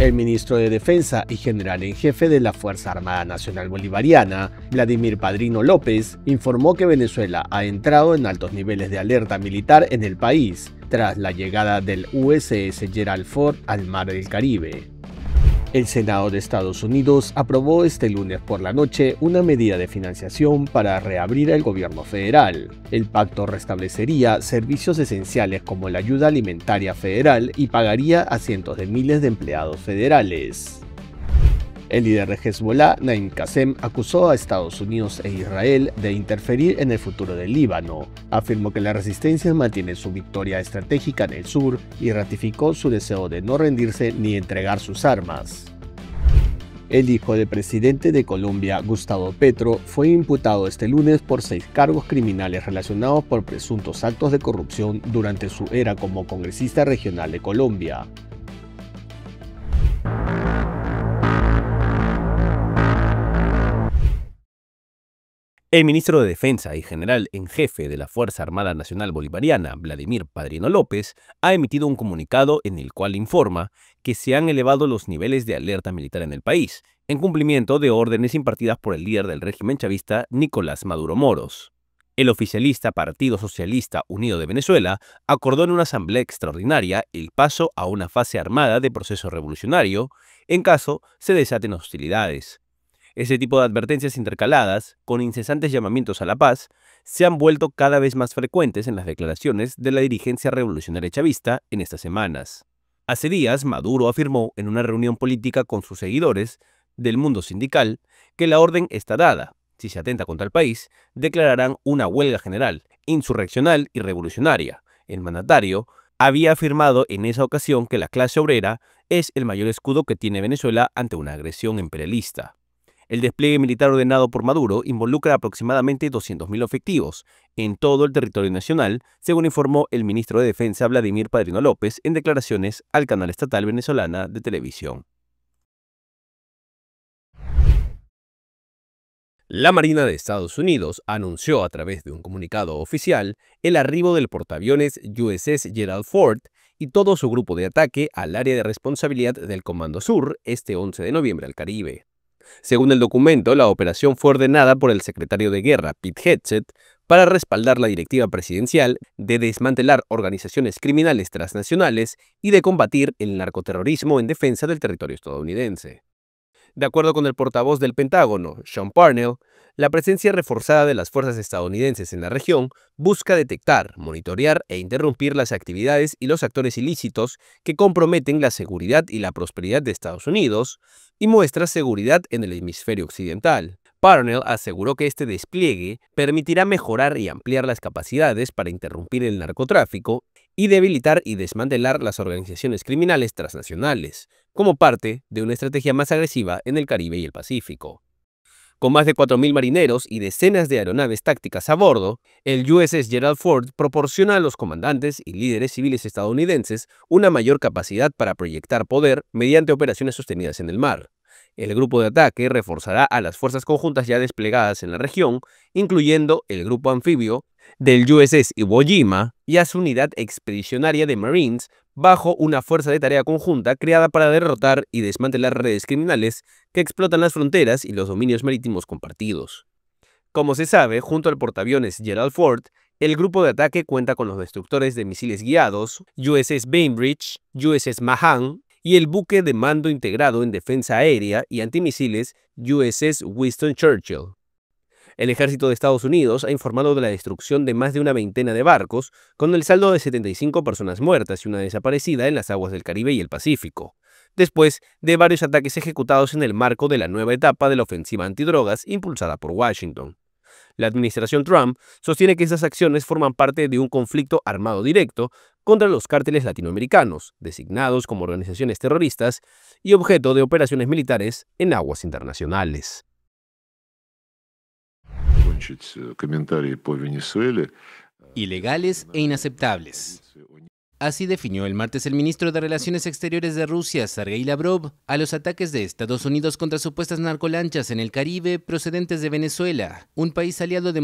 El ministro de Defensa y general en jefe de la Fuerza Armada Nacional Bolivariana, Vladimir Padrino López, informó que Venezuela ha entrado en altos niveles de alerta militar en el país, tras la llegada del USS Gerald Ford al Mar del Caribe. El Senado de Estados Unidos aprobó este lunes por la noche una medida de financiación para reabrir el gobierno federal. El pacto restablecería servicios esenciales como la ayuda alimentaria federal y pagaría a cientos de miles de empleados federales. El líder de Hezbollah, Naim Qassem, acusó a Estados Unidos e Israel de interferir en el futuro del Líbano. Afirmó que la resistencia mantiene su victoria estratégica en el sur y ratificó su deseo de no rendirse ni entregar sus armas. El hijo del presidente de Colombia, Gustavo Petro, fue imputado este lunes por 6 cargos criminales relacionados por presuntos actos de corrupción durante su era como congresista regional de Colombia. El ministro de Defensa y general en jefe de la Fuerza Armada Nacional Bolivariana, Vladimir Padrino López, ha emitido un comunicado en el cual informa que se han elevado los niveles de alerta militar en el país, en cumplimiento de órdenes impartidas por el líder del régimen chavista, Nicolás Maduro Moros. El oficialista Partido Socialista Unido de Venezuela acordó en una asamblea extraordinaria el paso a una fase armada de proceso revolucionario en caso se desaten hostilidades. Ese tipo de advertencias intercaladas, con incesantes llamamientos a la paz, se han vuelto cada vez más frecuentes en las declaraciones de la dirigencia revolucionaria chavista en estas semanas. Hace días, Maduro afirmó en una reunión política con sus seguidores del mundo sindical que la orden está dada. Si se atenta contra el país, declararán una huelga general, insurreccional y revolucionaria. El mandatario había afirmado en esa ocasión que la clase obrera es el mayor escudo que tiene Venezuela ante una agresión imperialista. El despliegue militar ordenado por Maduro involucra aproximadamente 200.000 efectivos en todo el territorio nacional, según informó el ministro de Defensa Vladimir Padrino López en declaraciones al canal estatal venezolana de televisión. La Marina de Estados Unidos anunció a través de un comunicado oficial el arribo del portaaviones USS Gerald Ford y todo su grupo de ataque al área de responsabilidad del Comando Sur este 11 de noviembre al Caribe. Según el documento, la operación fue ordenada por el secretario de Guerra, Pete Hegseth, para respaldar la directiva presidencial de desmantelar organizaciones criminales transnacionales y de combatir el narcoterrorismo en defensa del territorio estadounidense. De acuerdo con el portavoz del Pentágono, Sean Parnell, la presencia reforzada de las fuerzas estadounidenses en la región busca detectar, monitorear e interrumpir las actividades y los actores ilícitos que comprometen la seguridad y la prosperidad de Estados Unidos y muestra seguridad en el hemisferio occidental. Parnell aseguró que este despliegue permitirá mejorar y ampliar las capacidades para interrumpir el narcotráfico y debilitar y desmantelar las organizaciones criminales transnacionales, como parte de una estrategia más agresiva en el Caribe y el Pacífico. Con más de 4.000 marineros y decenas de aeronaves tácticas a bordo, el USS Gerald Ford proporciona a los comandantes y líderes civiles estadounidenses una mayor capacidad para proyectar poder mediante operaciones sostenidas en el mar. El grupo de ataque reforzará a las fuerzas conjuntas ya desplegadas en la región, incluyendo el grupo anfibio del USS Iwo Jima y a su unidad expedicionaria de Marines bajo una fuerza de tarea conjunta creada para derrotar y desmantelar redes criminales que explotan las fronteras y los dominios marítimos compartidos. Como se sabe, junto al portaaviones Gerald Ford, el grupo de ataque cuenta con los destructores de misiles guiados USS Bainbridge, USS Mahan y el buque de mando integrado en defensa aérea y antimisiles USS Winston Churchill. El ejército de Estados Unidos ha informado de la destrucción de más de una veintena de barcos, con el saldo de 75 personas muertas y una desaparecida en las aguas del Caribe y el Pacífico, después de varios ataques ejecutados en el marco de la nueva etapa de la ofensiva antidrogas impulsada por Washington. La administración Trump sostiene que estas acciones forman parte de un conflicto armado directo contra los cárteles latinoamericanos, designados como organizaciones terroristas y objeto de operaciones militares en aguas internacionales. Ilegales e inaceptables. Así definió el martes el ministro de Relaciones Exteriores de Rusia, Sergei Lavrov, a los ataques de Estados Unidos contra supuestas narcolanchas en el Caribe procedentes de Venezuela, un país aliado de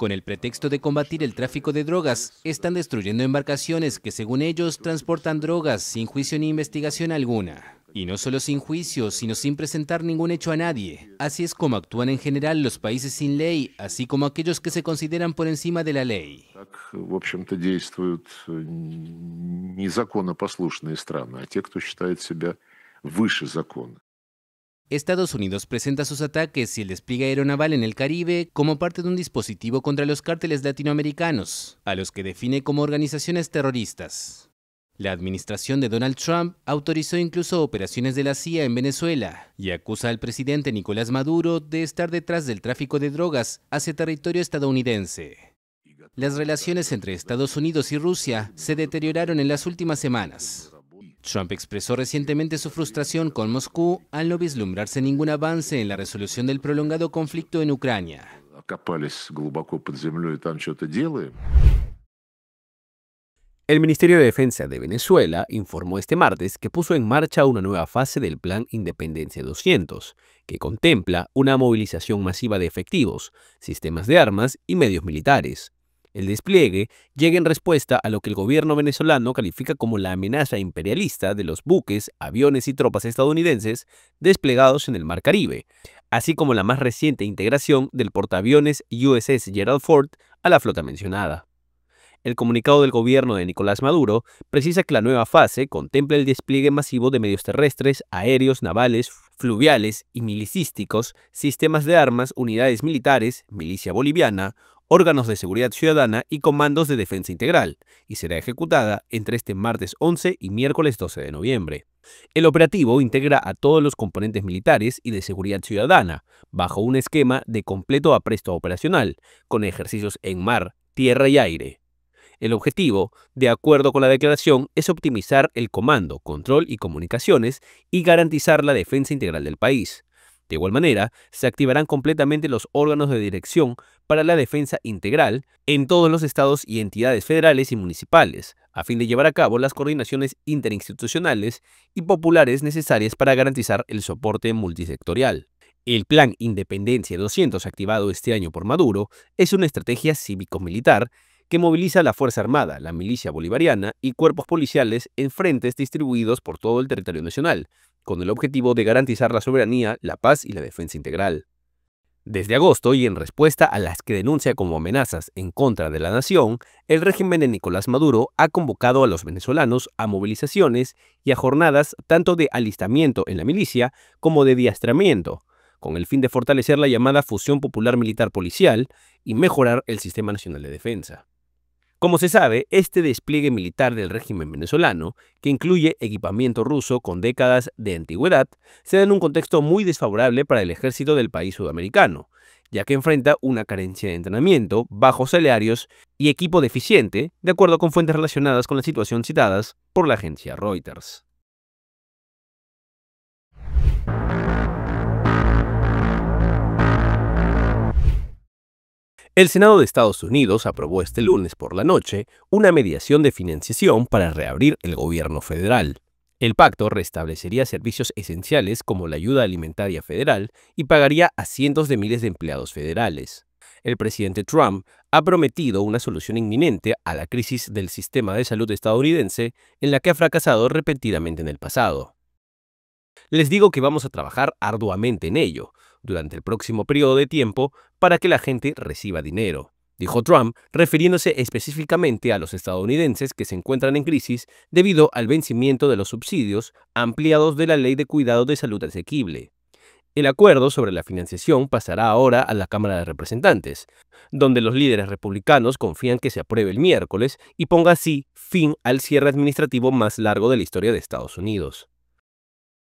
Con el pretexto de combatir el tráfico de drogas, están destruyendo embarcaciones que, según ellos, transportan drogas sin juicio ni investigación alguna. Y no solo sin juicio, sino sin presentar ningún hecho a nadie. Así es como actúan en general los países sin ley, así como aquellos que se consideran por encima de la ley. В общем-то, действуют не законопослушные страны, а те, кто считает себя выше закона. Estados Unidos presenta sus ataques y el despliegue aeronaval en el Caribe como parte de un dispositivo contra los cárteles latinoamericanos, a los que define como organizaciones terroristas. La administración de Donald Trump autorizó incluso operaciones de la CIA en Venezuela y acusa al presidente Nicolás Maduro de estar detrás del tráfico de drogas hacia territorio estadounidense. Las relaciones entre Estados Unidos y Rusia se deterioraron en las últimas semanas. Trump expresó recientemente su frustración con Moscú al no vislumbrarse ningún avance en la resolución del prolongado conflicto en Ucrania. El Ministerio de Defensa de Venezuela informó este martes que puso en marcha una nueva fase del Plan Independencia 200, que contempla una movilización masiva de efectivos, sistemas de armas y medios militares. El despliegue llega en respuesta a lo que el gobierno venezolano califica como la amenaza imperialista de los buques, aviones y tropas estadounidenses desplegados en el Mar Caribe, así como la más reciente integración del portaaviones USS Gerald Ford a la flota mencionada. El comunicado del gobierno de Nicolás Maduro precisa que la nueva fase contempla el despliegue masivo de medios terrestres, aéreos, navales, fluviales y milicísticos, sistemas de armas, unidades militares, milicia boliviana, órganos de seguridad ciudadana y comandos de defensa integral, y será ejecutada entre este martes 11 y miércoles 12 de noviembre. El operativo integra a todos los componentes militares y de seguridad ciudadana, bajo un esquema de completo apresto operacional, con ejercicios en mar, tierra y aire. El objetivo, de acuerdo con la declaración, es optimizar el comando, control y comunicaciones y garantizar la defensa integral del país. De igual manera, se activarán completamente los órganos de dirección para la defensa integral en todos los estados y entidades federales y municipales, a fin de llevar a cabo las coordinaciones interinstitucionales y populares necesarias para garantizar el soporte multisectorial. El Plan Independencia 200, activado este año por Maduro, es una estrategia cívico-militar que moviliza a la Fuerza Armada, la milicia bolivariana y cuerpos policiales en frentes distribuidos por todo el territorio nacional, con el objetivo de garantizar la soberanía, la paz y la defensa integral. Desde agosto, y en respuesta a las que denuncia como amenazas en contra de la nación, el régimen de Nicolás Maduro ha convocado a los venezolanos a movilizaciones y a jornadas tanto de alistamiento en la milicia como de adiestramiento, con el fin de fortalecer la llamada fusión popular militar policial y mejorar el sistema nacional de defensa. Como se sabe, este despliegue militar del régimen venezolano, que incluye equipamiento ruso con décadas de antigüedad, se da en un contexto muy desfavorable para el ejército del país sudamericano, ya que enfrenta una carencia de entrenamiento, bajos salarios y equipo deficiente, de acuerdo con fuentes relacionadas con la situación citadas por la agencia Reuters. El Senado de Estados Unidos aprobó este lunes por la noche una mediación de financiación para reabrir el gobierno federal. El pacto restablecería servicios esenciales como la ayuda alimentaria federal y pagaría a cientos de miles de empleados federales. El presidente Trump ha prometido una solución inminente a la crisis del sistema de salud estadounidense en la que ha fracasado repetidamente en el pasado. Les digo que vamos a trabajar arduamente en ello durante el próximo periodo de tiempo para que la gente reciba dinero, dijo Trump, refiriéndose específicamente a los estadounidenses que se encuentran en crisis debido al vencimiento de los subsidios ampliados de la Ley de Cuidado de Salud Asequible. El acuerdo sobre la financiación pasará ahora a la Cámara de Representantes, donde los líderes republicanos confían que se apruebe el miércoles y ponga así fin al cierre administrativo más largo de la historia de Estados Unidos.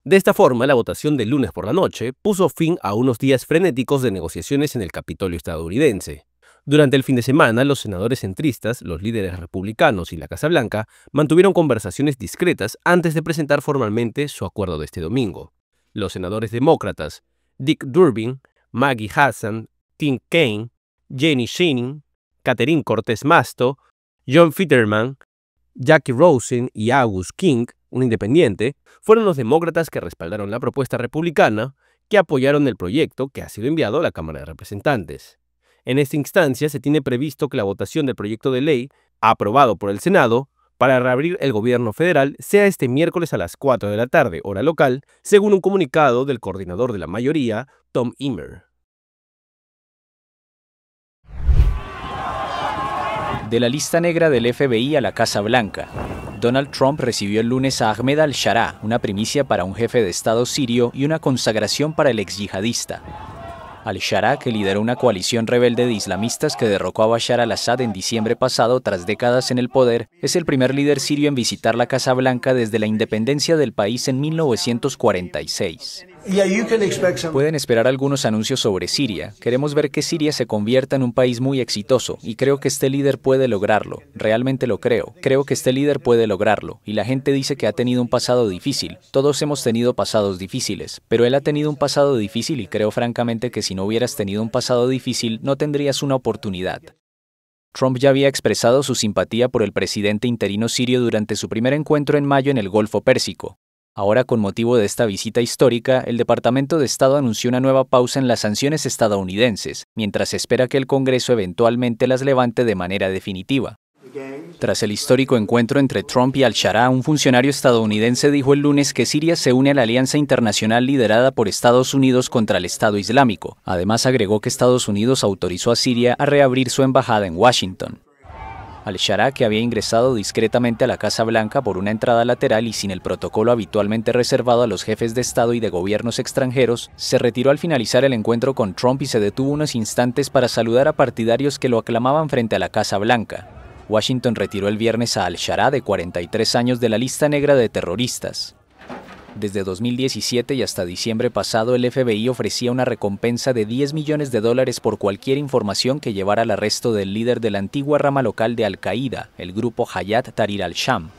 De esta forma, la votación del lunes por la noche puso fin a unos días frenéticos de negociaciones en el Capitolio estadounidense. Durante el fin de semana, los senadores centristas, los líderes republicanos y la Casa Blanca mantuvieron conversaciones discretas antes de presentar formalmente su acuerdo de este domingo. Los senadores demócratas Dick Durbin, Maggie Hassan, Tim Kaine, Jenny Sheening, Catherine Cortés Masto, John Fetterman, Jackie Rosen y August King, un independiente, fueron los demócratas que respaldaron la propuesta republicana que apoyaron el proyecto que ha sido enviado a la Cámara de Representantes. En esta instancia se tiene previsto que la votación del proyecto de ley, aprobado por el Senado, para reabrir el gobierno federal sea este miércoles a las 4 de la tarde, hora local, según un comunicado del coordinador de la mayoría, Tom Emmer. De la lista negra del FBI a la Casa Blanca. Donald Trump recibió el lunes a Ahmed al-Sharaa, una primicia para un jefe de Estado sirio y una consagración para el exyihadista. Al-Sharaa, que lideró una coalición rebelde de islamistas que derrocó a Bashar al-Assad en diciembre pasado tras décadas en el poder, es el primer líder sirio en visitar la Casa Blanca desde la independencia del país en 1946. Pueden esperar algunos anuncios sobre Siria. Queremos ver que Siria se convierta en un país muy exitoso y creo que este líder puede lograrlo. Realmente lo creo. Creo que este líder puede lograrlo. Y la gente dice que ha tenido un pasado difícil. Todos hemos tenido pasados difíciles, pero él ha tenido un pasado difícil y creo francamente que si no hubieras tenido un pasado difícil, no tendrías una oportunidad. Trump ya había expresado su simpatía por el presidente interino sirio durante su primer encuentro en mayo en el Golfo Pérsico. Ahora, con motivo de esta visita histórica, el Departamento de Estado anunció una nueva pausa en las sanciones estadounidenses, mientras se espera que el Congreso eventualmente las levante de manera definitiva. Tras el histórico encuentro entre Trump y al-Sharaa, un funcionario estadounidense dijo el lunes que Siria se une a la alianza internacional liderada por Estados Unidos contra el Estado Islámico. Además, agregó que Estados Unidos autorizó a Siria a reabrir su embajada en Washington. Al-Sharaa, que había ingresado discretamente a la Casa Blanca por una entrada lateral y sin el protocolo habitualmente reservado a los jefes de Estado y de gobiernos extranjeros, se retiró al finalizar el encuentro con Trump y se detuvo unos instantes para saludar a partidarios que lo aclamaban frente a la Casa Blanca. Washington retiró el viernes a al-Sharaa, de 43 años, de la lista negra de terroristas. Desde 2017 y hasta diciembre pasado, el FBI ofrecía una recompensa de $10 millones por cualquier información que llevara al arresto del líder de la antigua rama local de Al-Qaeda, el grupo Hayat Tahrir al-Sham.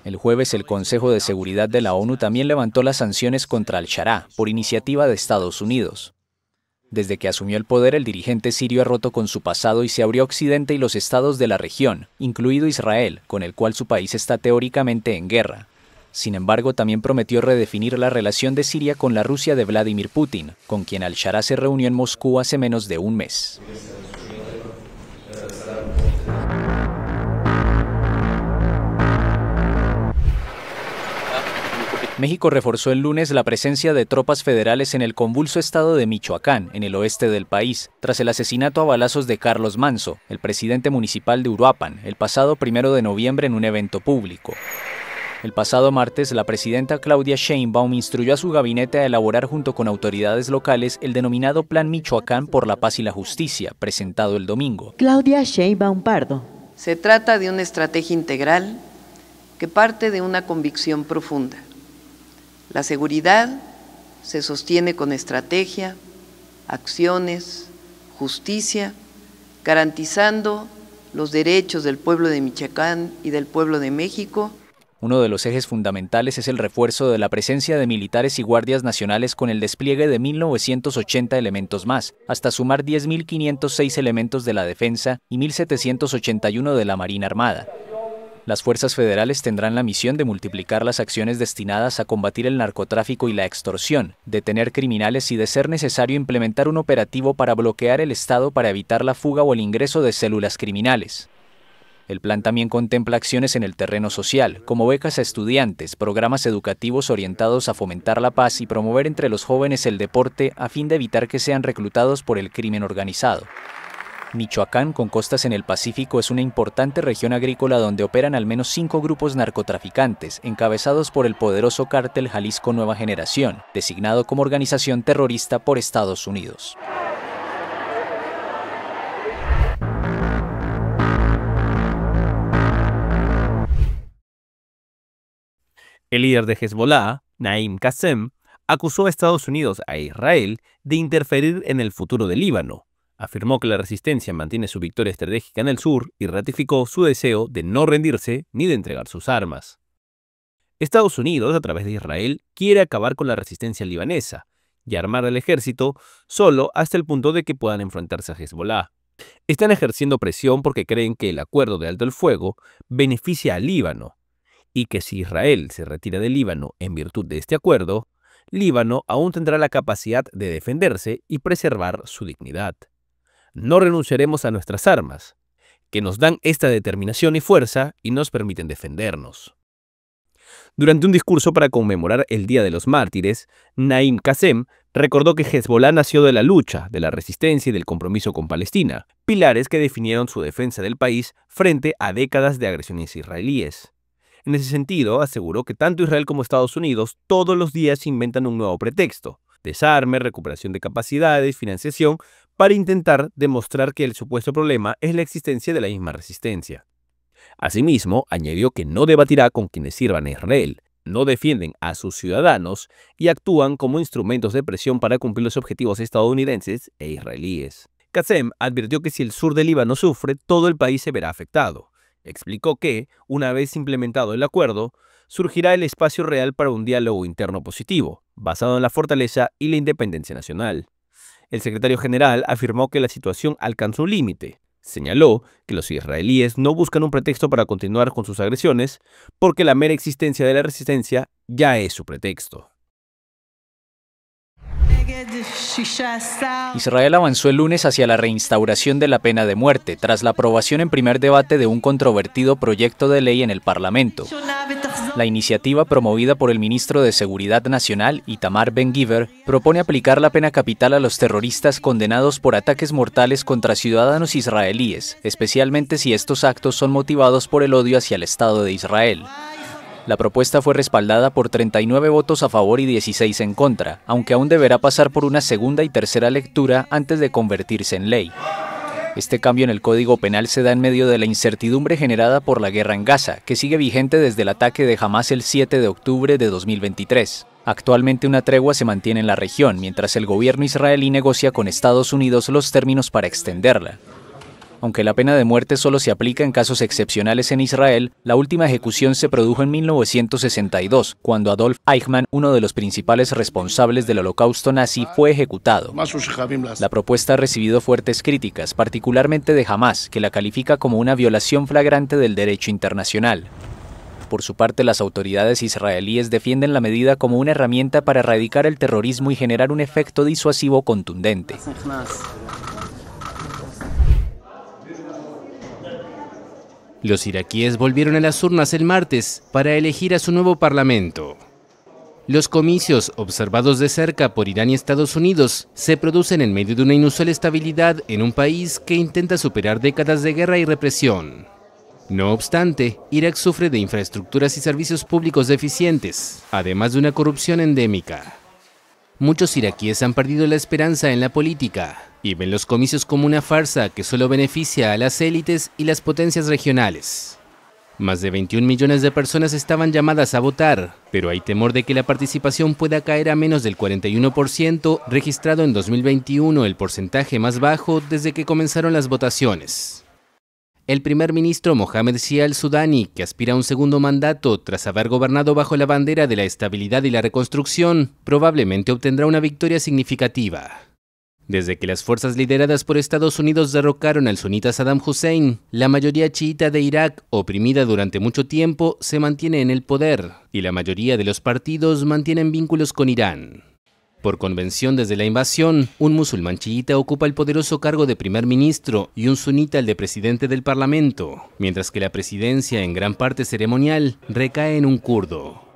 El jueves, el Consejo de Seguridad de la ONU también levantó las sanciones contra al-Sharaa, por iniciativa de Estados Unidos. Desde que asumió el poder, el dirigente sirio ha roto con su pasado y se abrió a Occidente y los estados de la región, incluido Israel, con el cual su país está teóricamente en guerra. Sin embargo, también prometió redefinir la relación de Siria con la Rusia de Vladimir Putin, con quien al-Sharaa se reunió en Moscú hace menos de un mes. México reforzó el lunes la presencia de tropas federales en el convulso estado de Michoacán, en el oeste del país, tras el asesinato a balazos de Carlos Manso, el presidente municipal de Uruapan, el pasado 1 de noviembre en un evento público. El pasado martes, la presidenta Claudia Sheinbaum instruyó a su gabinete a elaborar junto con autoridades locales el denominado Plan Michoacán por la Paz y la Justicia, presentado el domingo. Claudia Sheinbaum Pardo. Se trata de una estrategia integral que parte de una convicción profunda. La seguridad se sostiene con estrategia, acciones, justicia, garantizando los derechos del pueblo de Michoacán y del pueblo de México. Uno de los ejes fundamentales es el refuerzo de la presencia de militares y guardias nacionales con el despliegue de 1.980 elementos más, hasta sumar 10.506 elementos de la defensa y 1.781 de la Marina Armada. Las fuerzas federales tendrán la misión de multiplicar las acciones destinadas a combatir el narcotráfico y la extorsión, detener criminales y, de ser necesario, implementar un operativo para bloquear el Estado para evitar la fuga o el ingreso de células criminales. El plan también contempla acciones en el terreno social, como becas a estudiantes, programas educativos orientados a fomentar la paz y promover entre los jóvenes el deporte a fin de evitar que sean reclutados por el crimen organizado. Michoacán, con costas en el Pacífico, es una importante región agrícola donde operan al menos 5 grupos narcotraficantes, encabezados por el poderoso cártel Jalisco Nueva Generación, designado como organización terrorista por Estados Unidos. El líder de Hezbollah, Naim Qassem, acusó a Estados Unidos e Israel de interferir en el futuro del Líbano. Afirmó que la resistencia mantiene su victoria estratégica en el sur y ratificó su deseo de no rendirse ni de entregar sus armas. Estados Unidos, a través de Israel, quiere acabar con la resistencia libanesa y armar al ejército solo hasta el punto de que puedan enfrentarse a Hezbollah. Están ejerciendo presión porque creen que el acuerdo de alto el fuego beneficia al Líbano, y que si Israel se retira del Líbano en virtud de este acuerdo, Líbano aún tendrá la capacidad de defenderse y preservar su dignidad. no renunciaremos a nuestras armas, que nos dan esta determinación y fuerza y nos permiten defendernos. Durante un discurso para conmemorar el Día de los Mártires, Naim Qassem recordó que Hezbollah nació de la lucha, de la resistencia y del compromiso con Palestina, pilares que definieron su defensa del país frente a décadas de agresiones israelíes. En ese sentido, aseguró que tanto Israel como Estados Unidos todos los días inventan un nuevo pretexto: desarme, recuperación de capacidades, financiación, para intentar demostrar que el supuesto problema es la existencia de la misma resistencia. Asimismo, añadió que no debatirá con quienes sirvan a Israel, no defienden a sus ciudadanos y actúan como instrumentos de presión para cumplir los objetivos estadounidenses e israelíes. Qassem advirtió que si el sur del Líbano sufre, todo el país se verá afectado. Explicó que, una vez implementado el acuerdo, surgirá el espacio real para un diálogo interno positivo, basado en la fortaleza y la independencia nacional. El secretario general afirmó que la situación alcanzó un límite. Señaló que los israelíes no buscan un pretexto para continuar con sus agresiones, porque la mera existencia de la resistencia ya es su pretexto. Israel avanzó el lunes hacia la reinstauración de la pena de muerte, tras la aprobación en primer debate de un controvertido proyecto de ley en el Parlamento. La iniciativa, promovida por el ministro de Seguridad Nacional, Itamar Ben-Gvir, propone aplicar la pena capital a los terroristas condenados por ataques mortales contra ciudadanos israelíes, especialmente si estos actos son motivados por el odio hacia el Estado de Israel. La propuesta fue respaldada por 39 votos a favor y 16 en contra, aunque aún deberá pasar por una segunda y tercera lectura antes de convertirse en ley. Este cambio en el Código Penal se da en medio de la incertidumbre generada por la guerra en Gaza, que sigue vigente desde el ataque de Hamás el 7 de octubre de 2023. Actualmente una tregua se mantiene en la región, mientras el gobierno israelí negocia con Estados Unidos los términos para extenderla. Aunque la pena de muerte solo se aplica en casos excepcionales en Israel, la última ejecución se produjo en 1962, cuando Adolf Eichmann, uno de los principales responsables del holocausto nazi, fue ejecutado. La propuesta ha recibido fuertes críticas, particularmente de Hamás, que la califica como una violación flagrante del derecho internacional. Por su parte, las autoridades israelíes defienden la medida como una herramienta para erradicar el terrorismo y generar un efecto disuasivo contundente. Los iraquíes volvieron a las urnas el martes para elegir a su nuevo parlamento. Los comicios, observados de cerca por Irán y Estados Unidos, se producen en medio de una inusual estabilidad en un país que intenta superar décadas de guerra y represión. No obstante, Irak sufre de infraestructuras y servicios públicos deficientes, además de una corrupción endémica. Muchos iraquíes han perdido la esperanza en la política y ven los comicios como una farsa que solo beneficia a las élites y las potencias regionales. Más de 21 millones de personas estaban llamadas a votar, pero hay temor de que la participación pueda caer a menos del 41%, registrado en 2021, el porcentaje más bajo desde que comenzaron las votaciones. El primer ministro Mohamed Shia al-Sudani, que aspira a un segundo mandato tras haber gobernado bajo la bandera de la estabilidad y la reconstrucción, probablemente obtendrá una victoria significativa. Desde que las fuerzas lideradas por Estados Unidos derrocaron al sunita Saddam Hussein, la mayoría chiita de Irak, oprimida durante mucho tiempo, se mantiene en el poder, y la mayoría de los partidos mantienen vínculos con Irán. Por convención desde la invasión, un musulmán chiita ocupa el poderoso cargo de primer ministro y un sunita el de presidente del parlamento, mientras que la presidencia, en gran parte ceremonial, recae en un kurdo.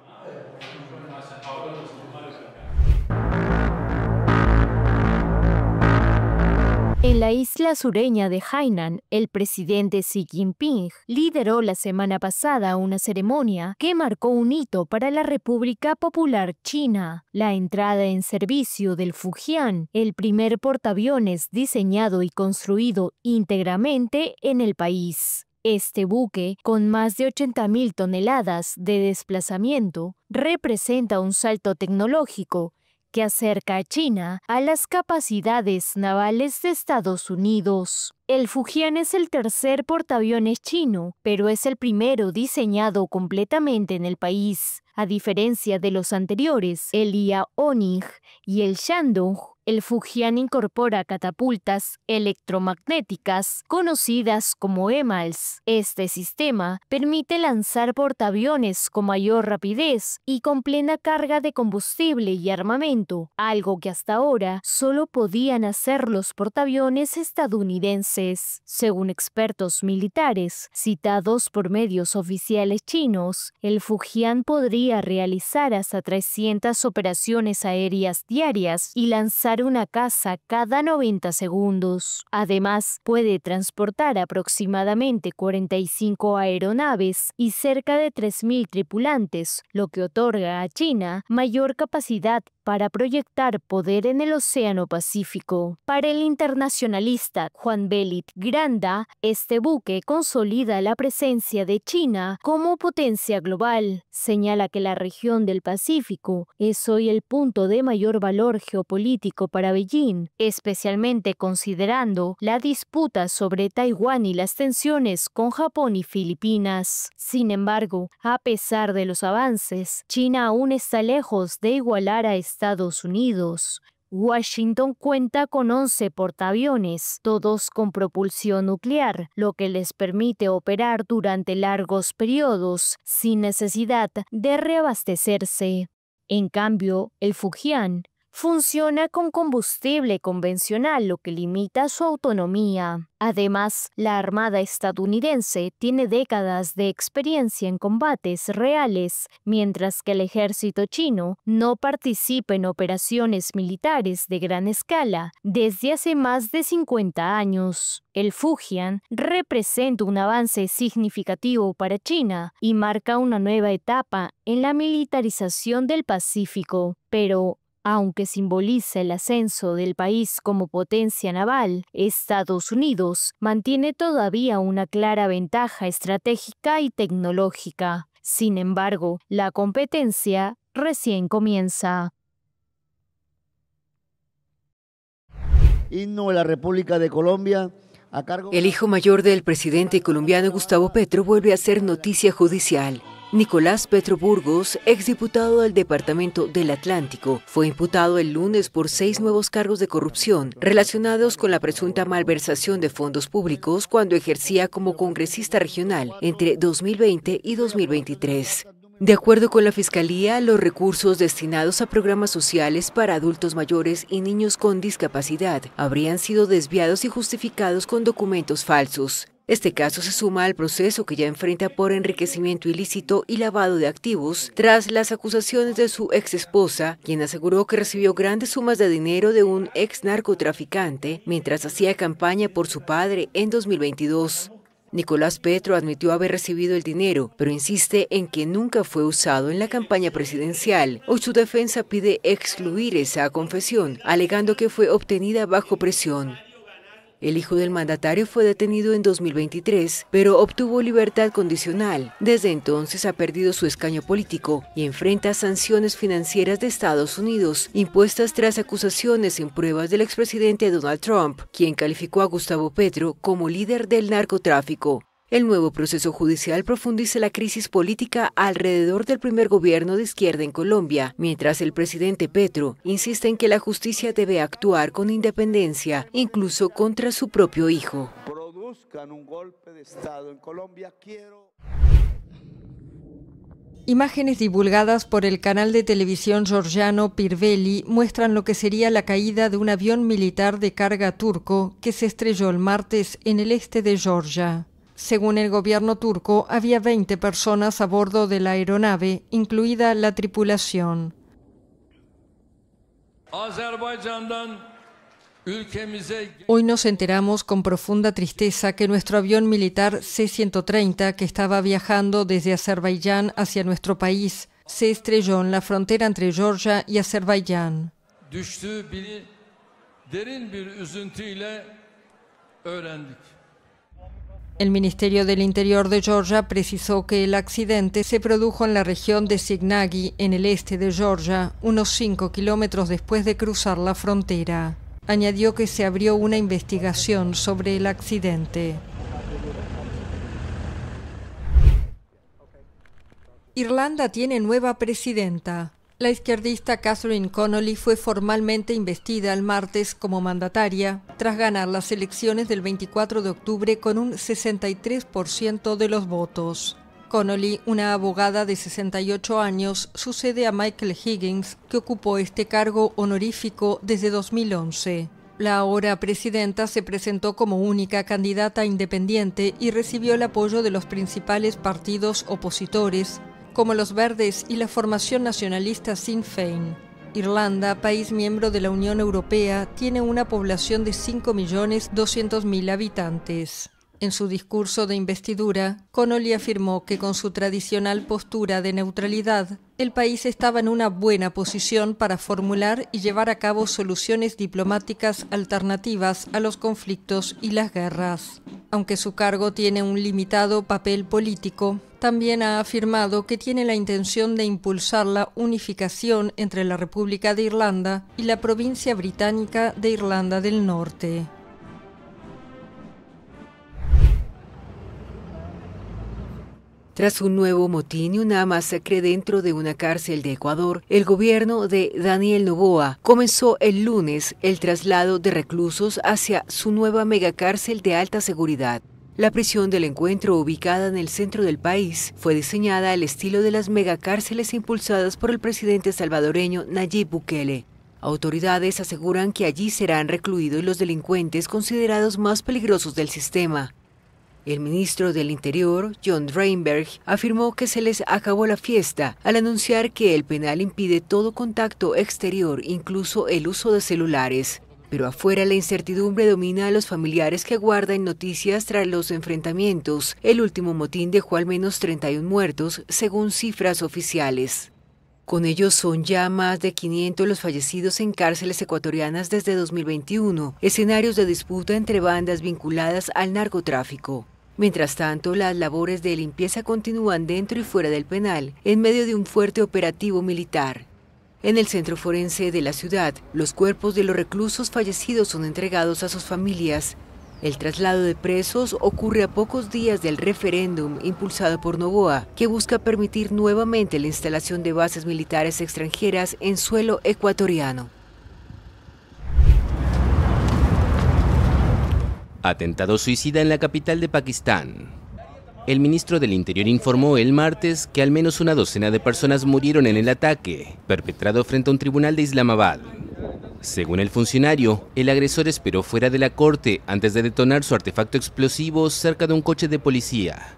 En la isla sureña de Hainan, el presidente Xi Jinping lideró la semana pasada una ceremonia que marcó un hito para la República Popular China: la entrada en servicio del Fujian, el primer portaaviones diseñado y construido íntegramente en el país. Este buque, con más de 80.000 toneladas de desplazamiento, representa un salto tecnológico que acerca a China a las capacidades navales de Estados Unidos. El Fujian es el tercer portaaviones chino, pero es el primero diseñado completamente en el país. A diferencia de los anteriores, el Liaoning y el Shandong, El Fujian incorpora catapultas electromagnéticas conocidas como EMALS. Este sistema permite lanzar portaaviones con mayor rapidez y con plena carga de combustible y armamento, algo que hasta ahora solo podían hacer los portaaviones estadounidenses. Según expertos militares citados por medios oficiales chinos, el Fujian podría realizar hasta 300 operaciones aéreas diarias y lanzar una caza cada 90 segundos. Además, puede transportar aproximadamente 45 aeronaves y cerca de 3.000 tripulantes, lo que otorga a China mayor capacidad para proyectar poder en el Océano Pacífico. Para el internacionalista Juan Belit Granda, este buque consolida la presencia de China como potencia global. Señala que la región del Pacífico es hoy el punto de mayor valor geopolítico para Beijing, especialmente considerando la disputa sobre Taiwán y las tensiones con Japón y Filipinas. Sin embargo, a pesar de los avances, China aún está lejos de igualar a Estados Unidos. Washington cuenta con 11 portaaviones, todos con propulsión nuclear, lo que les permite operar durante largos periodos sin necesidad de reabastecerse. En cambio, el Fujian funciona con combustible convencional, lo que limita su autonomía. Además, la Armada estadounidense tiene décadas de experiencia en combates reales, mientras que el ejército chino no participa en operaciones militares de gran escala desde hace más de 50 años. El Fujian representa un avance significativo para China y marca una nueva etapa en la militarización del Pacífico, pero aunque simboliza el ascenso del país como potencia naval, Estados Unidos mantiene todavía una clara ventaja estratégica y tecnológica. Sin embargo, la competencia recién comienza. Himno de la República de Colombia. El hijo mayor del presidente colombiano Gustavo Petro vuelve a ser noticia judicial. Nicolás Petro Burgos, exdiputado del Departamento del Atlántico, fue imputado el lunes por 6 nuevos cargos de corrupción relacionados con la presunta malversación de fondos públicos cuando ejercía como congresista regional entre 2020 y 2023. De acuerdo con la Fiscalía, los recursos destinados a programas sociales para adultos mayores y niños con discapacidad habrían sido desviados y justificados con documentos falsos. Este caso se suma al proceso que ya enfrenta por enriquecimiento ilícito y lavado de activos tras las acusaciones de su exesposa, quien aseguró que recibió grandes sumas de dinero de un ex narcotraficante mientras hacía campaña por su padre en 2022. Nicolás Petro admitió haber recibido el dinero, pero insiste en que nunca fue usado en la campaña presidencial. Hoy su defensa pide excluir esa confesión, alegando que fue obtenida bajo presión. El hijo del mandatario fue detenido en 2023, pero obtuvo libertad condicional. Desde entonces ha perdido su escaño político y enfrenta sanciones financieras de Estados Unidos, impuestas tras acusaciones en pruebas del expresidente Donald Trump, quien calificó a Gustavo Petro como líder del narcotráfico. El nuevo proceso judicial profundiza la crisis política alrededor del primer gobierno de izquierda en Colombia, mientras el presidente Petro insiste en que la justicia debe actuar con independencia, incluso contra su propio hijo. Produzcan un golpe de Estado en Colombia. Imágenes divulgadas por el canal de televisión georgiano Pirveli muestran lo que sería la caída de un avión militar de carga turco que se estrelló el martes en el este de Georgia. Según el gobierno turco, había 20 personas a bordo de la aeronave, incluida la tripulación. Hoy nos enteramos con profunda tristeza que nuestro avión militar C-130, que estaba viajando desde Azerbaiyán hacia nuestro país, se estrelló en la frontera entre Georgia y Azerbaiyán. El Ministerio del Interior de Georgia precisó que el accidente se produjo en la región de Signagi, en el este de Georgia, unos 5 kilómetros después de cruzar la frontera. Añadió que se abrió una investigación sobre el accidente. Irlanda tiene nueva presidenta. La izquierdista Catherine Connolly fue formalmente investida el martes como mandataria tras ganar las elecciones del 24 de octubre con un 63% de los votos. Connolly, una abogada de 68 años, sucede a Michael Higgins, que ocupó este cargo honorífico desde 2011. La ahora presidenta se presentó como única candidata independiente y recibió el apoyo de los principales partidos opositores, como los Verdes y la formación nacionalista Sinn Féin. Irlanda, país miembro de la Unión Europea, tiene una población de 5.200.000 habitantes. En su discurso de investidura, Connolly afirmó que con su tradicional postura de neutralidad, el país estaba en una buena posición para formular y llevar a cabo soluciones diplomáticas alternativas a los conflictos y las guerras. Aunque su cargo tiene un limitado papel político, también ha afirmado que tiene la intención de impulsar la unificación entre la República de Irlanda y la provincia británica de Irlanda del Norte. Tras un nuevo motín y una masacre dentro de una cárcel de Ecuador, el gobierno de Daniel Noboa comenzó el lunes el traslado de reclusos hacia su nueva megacárcel de alta seguridad. La prisión del Encuentro, ubicada en el centro del país, fue diseñada al estilo de las megacárceles impulsadas por el presidente salvadoreño Nayib Bukele. Autoridades aseguran que allí serán recluidos los delincuentes considerados más peligrosos del sistema. El ministro del Interior, John Reinberg, afirmó que se les acabó la fiesta al anunciar que el penal impide todo contacto exterior, incluso el uso de celulares. Pero afuera la incertidumbre domina a los familiares que aguardan noticias tras los enfrentamientos. El último motín dejó al menos 31 muertos, según cifras oficiales. Con ellos son ya más de 500 los fallecidos en cárceles ecuatorianas desde 2021, escenarios de disputa entre bandas vinculadas al narcotráfico. Mientras tanto, las labores de limpieza continúan dentro y fuera del penal, en medio de un fuerte operativo militar. En el centro forense de la ciudad, los cuerpos de los reclusos fallecidos son entregados a sus familias. El traslado de presos ocurre a pocos días del referéndum impulsado por Noboa, que busca permitir nuevamente la instalación de bases militares extranjeras en suelo ecuatoriano. Atentado suicida en la capital de Pakistán. El ministro del Interior informó el martes que al menos una docena de personas murieron en el ataque, perpetrado frente a un tribunal de Islamabad. Según el funcionario, el agresor esperó fuera de la corte antes de detonar su artefacto explosivo cerca de un coche de policía.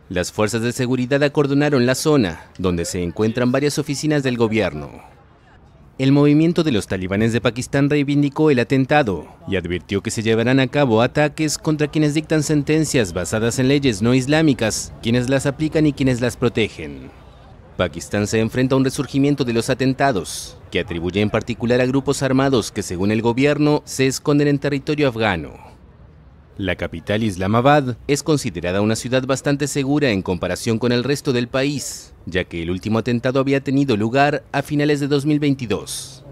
Las fuerzas de seguridad acordonaron la zona, donde se encuentran varias oficinas del gobierno. El movimiento de los talibanes de Pakistán reivindicó el atentado y advirtió que se llevarán a cabo ataques contra quienes dictan sentencias basadas en leyes no islámicas, quienes las aplican y quienes las protegen. Pakistán se enfrenta a un resurgimiento de los atentados, que atribuye en particular a grupos armados que, según el gobierno, se esconden en territorio afgano. La capital, Islamabad, es considerada una ciudad bastante segura en comparación con el resto del país, ya que el último atentado había tenido lugar a finales de 2022.